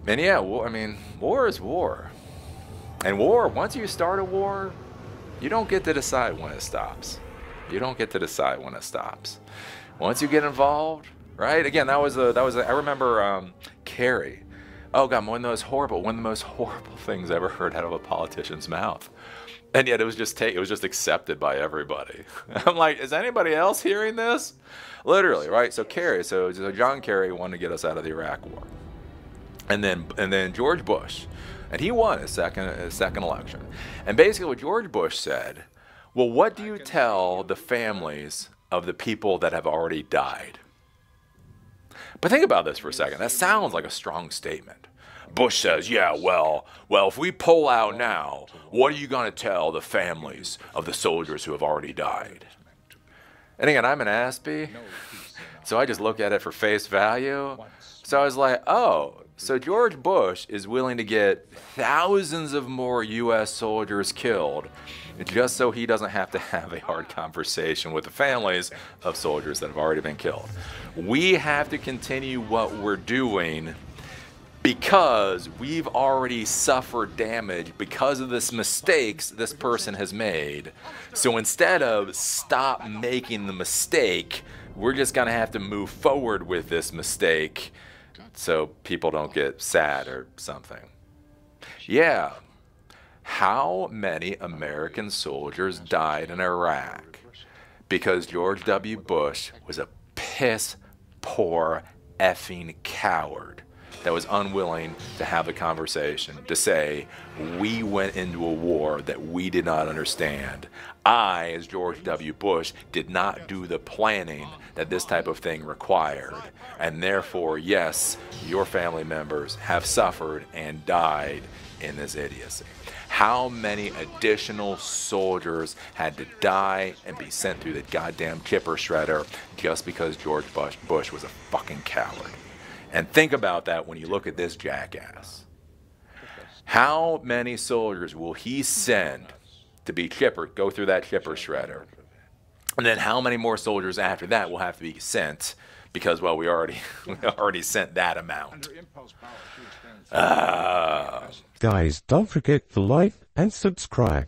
And yeah, I mean, war is war. And war, once you start a war, you don't get to decide when it stops. You don't get to decide when it stops. Once you get involved, right? Again, I remember Kerry. Oh God, one of the most horrible things I ever heard out of a politician's mouth. And yet it was just accepted by everybody. I'm like, is anybody else hearing this? Literally, right? So John Kerry wanted to get us out of the Iraq War. And then George Bush, and he won his second election. And basically what George Bush said, well, what do you tell the families of the people that have already died? But think about this for a second. That sounds like a strong statement. Bush says, yeah, well, if we pull out now, what are you going to tell the families of the soldiers who have already died? And again, I'm an Aspie, so I just look at it for face value. So I was like, oh, so George Bush is willing to get thousands of more U.S. soldiers killed just so he doesn't have to have a hard conversation with the families of soldiers that have already been killed. We have to continue what we're doing because we've already suffered damage because of this mistakes this person has made. So instead of stop making the mistake, we're just going to have to move forward with this mistake so people don't get sad or something. Yeah. How many American soldiers died in Iraq because George W. Bush was a piss poor effing coward that was unwilling to have a conversation, to say, we went into a war that we did not understand. I, as George W. Bush, did not do the planning that this type of thing required. And therefore, yes, your family members have suffered and died in this idiocy. How many additional soldiers had to die and be sent through the goddamn chipper shredder just because George Bush was a fucking coward? And think about that when you look at this jackass. How many soldiers will he send to be go through that chipper shredder? And then how many more soldiers after that will have to be sent because, well, we already sent that amount. Guys, don't forget to like and subscribe.